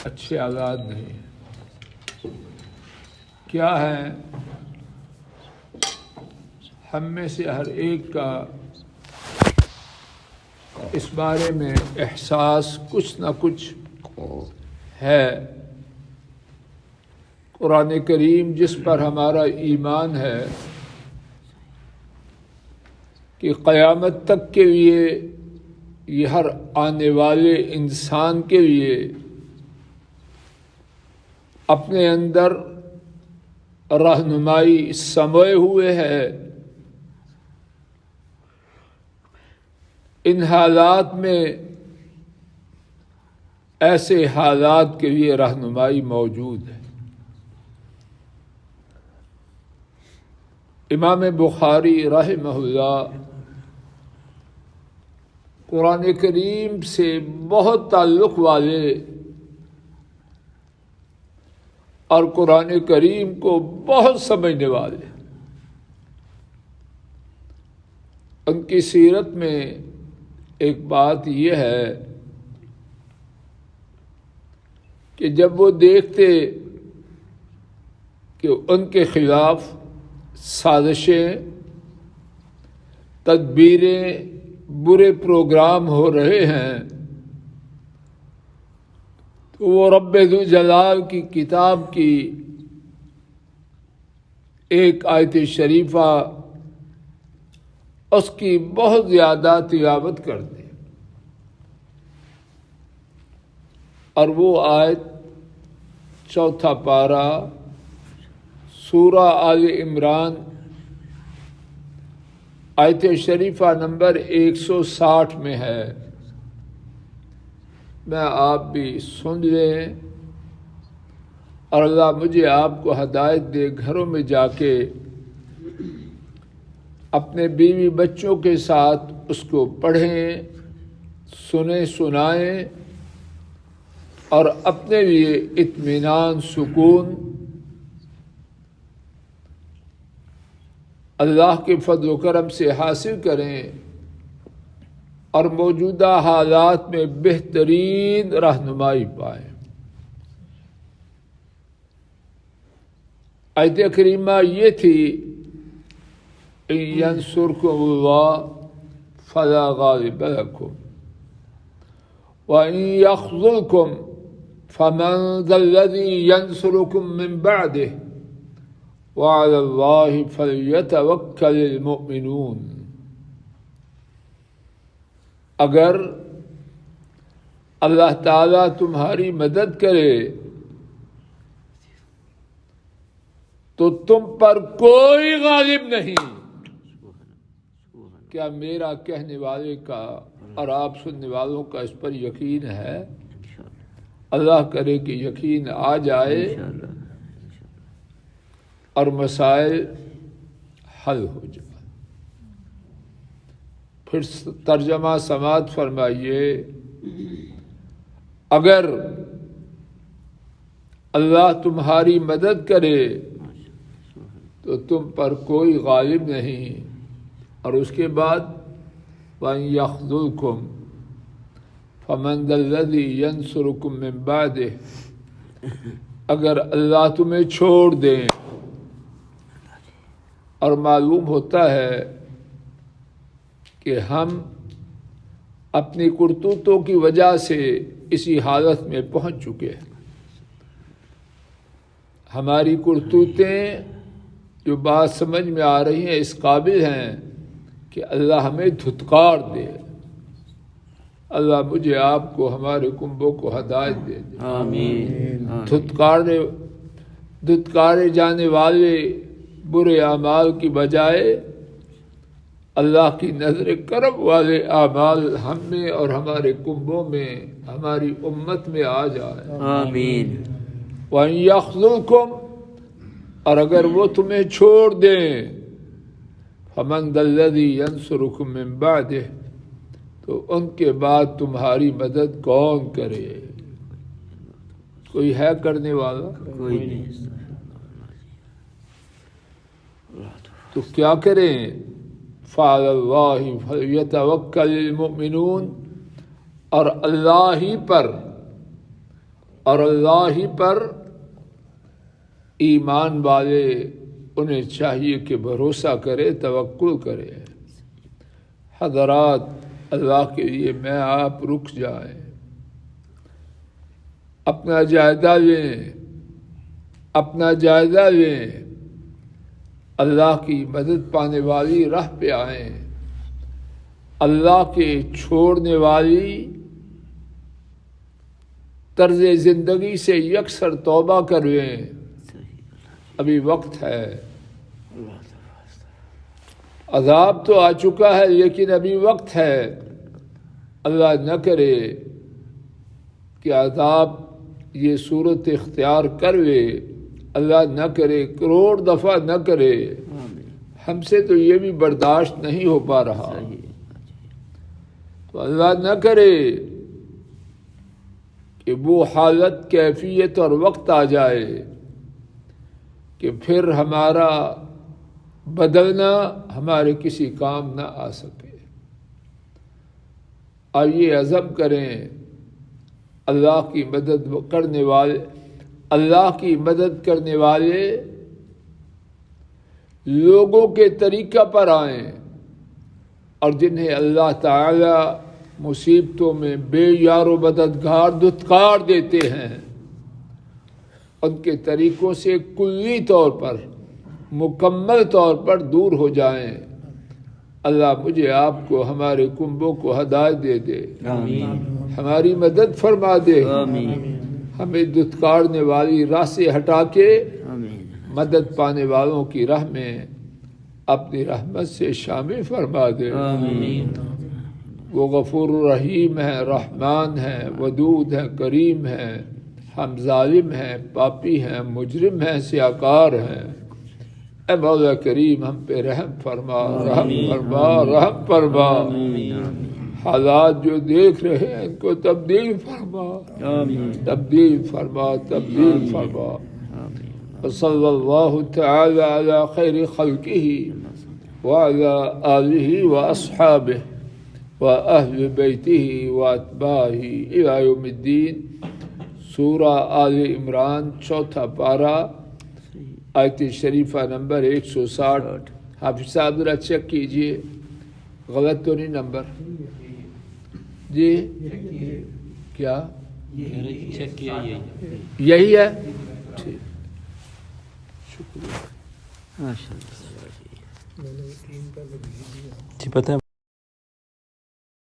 اچھے آزاد نہیں ہیں۔ کیا ہے؟ ہم میں سے ہر ایک کا اس بارے میں احساس کچھ نہ کچھ ہے۔ قرآن کریم جس پر ہمارا ایمان ہے کہ قیامت تک کے لیے یہ ہر آنے والے انسان کے لیے اپنے اندر رہنمائی سموئے ہوئے ہے۔ ان حالات میں ایسے حالات کے لیے رہنمائی موجود ہے۔ امام بخاری رحمہ اللہ قرآن کریم سے بہت تعلق والے اور قرآن کریم کو بہت سمجھنے والے، ان کی سیرت میں ایک بات یہ ہے کہ جب وہ دیکھتے کہ ان کے خلاف سازشیں، تدبیریں، برے پروگرام ہو رہے ہیں، تو وہ رب ذوالجلال کی کتاب کی ایک آیت شریفہ اس کی بہت زیادہ تلاوت کرتے ہیں، اور وہ آیت 4 پارہ سورہ آل عمران آیت شریفہ نمبر 160 میں ہے۔ میں آپ بھی سن لیں، اور اللہ مجھے آپ کو ہدایت دے، گھروں میں جا کے اپنے بیوی بچوں کے ساتھ اس کو پڑھیں، سنیں، سنائیں، اور اپنے لیے اطمینان، سکون اللہ کے فضل و کرم سے حاصل کریں، اور موجودہ حالات میں بہترین رہنمائی پائیں۔ آیت کریمہ یہ تھی ان ینصرکم اللہ فلا غالب لکم وَإِن يَخْذُلْكُمْ فَمَنْ ذَا الَّذِي يَنْصُرُكُمْ مِنْ بَعْدِهِ وَعَلَى اللَّهِ فَلْيَتَوَكَّلِ الْمُؤْمِنُونَ۔ اگر اللہ تعالیٰ تمہاری مدد کرے تو تم پر کوئی غالب نہیں۔ کیا میرا کہنے والے کا اور آپ سننے والوں کا اس پر یقین ہے؟ اللہ کرے کہ یقین آ جائے اور مسائل حل ہو جائے۔ پھر ترجمہ سماعت فرمائیے۔ اگر اللہ تمہاری مدد کرے تو تم پر کوئی غالب نہیں، اور اس کے بعد وَإِن يَخْذُلْكُمْ فَمَنْ ذَا الَّذِي يَنْصُرُكُمْ مِنْ بَعْدِهِ، اگر اللہ تمہیں چھوڑ دیں، اور معلوم ہوتا ہے کہ ہم اپنی کرتوتوں کی وجہ سے اسی حالت میں پہنچ چکے ہیں۔ ہماری کرتوتیں جو بات سمجھ میں آ رہی ہیں اس قابل ہیں کہ اللہ ہمیں دھتکار دے۔ اللہ مجھے آپ کو، ہمارے کنبوں کو ہدایت دے دے۔ آمین۔ دھتکارے جانے والے برے اعمال کی بجائے اللہ کی نظر کرم والے اعمال ہم میں اور ہمارے کنبوں میں، ہماری امت میں آ جائے۔ آمین۔ وَإِن يَخْذُلْكُمْ، اور اگر وہ تمہیں چھوڑ دیں، فَمَنْ ذَا الَّذِي يَنْصُرُكُمْ مِنْ بَعْدِهِ، تو ان کے بعد تمہاری مدد کون کرے؟ کوئی ہے کرنے والا؟ کوئی نہیں۔ تو کیا کریں؟ فَعَلَى اللَّهِ فَلْيَتَوَكَّلِ الْمُؤْمِنُونَ، اور اللہ ہی پر اور اللہ ہی پر ایمان والے انہیں چاہیے کہ بھروسہ کرے، توکل کرے۔ حضرات، اللہ کے لیے میں آپ رک جائیں، اپنا جائزہ لیں، اپنا جائزہ لیں، اللہ کی مدد پانے والی راہ پہ آئیں، اللہ کے چھوڑنے والی طرز زندگی سے یکسر توبہ کریں۔ ابھی وقت ہے، عذاب تو آ چکا ہے لیکن ابھی وقت ہے۔ اللہ نہ کرے کہ عذاب یہ صورت اختیار کروے، اللہ نہ کرے، کروڑ دفعہ نہ کرے۔ ہم سے تو یہ بھی برداشت نہیں ہو پا رہا، تو اللہ نہ کرے کہ وہ حالت، کیفیت اور وقت آ جائے کہ پھر ہمارا بدلنا ہمارے کسی کام نہ آ سکے۔ آئیے عزم کریں، اللہ کی مدد کرنے والے، اللہ کی مدد کرنے والے لوگوں کے طریقہ پر آئیں، اور جنہیں اللہ تعالی مصیبتوں میں بے یار و مددگار دھتکار دیتے ہیں، ان کے طریقوں سے کلی طور پر، مکمل طور پر دور ہو جائیں۔ اللہ مجھے آپ کو، ہمارے کنبوں کو ہدایت دے دے، ہماری مدد فرما دے، ہمیں دھتکارنے والی راہ سے ہٹا کے مدد پانے والوں کی راہ میں اپنی رحمت سے شامل فرما دے۔ وہ غفور رحیم ہے، رحمان ہے، ودود ہے، کریم ہے۔ ہم ظالم ہیں، پاپی ہیں، مجرم ہیں، سیاکار ہیں۔ اے مولا کریم ہم پہ رحم فرما، رحم فرما، رحم فرما۔ حالات جو دیکھ رہے ہیں ان کو تبدیل فرما، تبدیل فرما، تبدیل فرما۔ وصلی اللہ تعالی علی خیر خلقہ وعلی آلہ واصحابہ واہل بیتہ واتباعہ الی یوم الدین۔ سورہ آل عمران، چوتھا پارہ، آیت شریفہ نمبر 160۔ حافظ صاحب ذرا چیک کیجئے، غلط تو نہیں نمبر؟ جی کیا یہی ہے؟ ٹھیک، شکریہ۔ جی پتہ ہے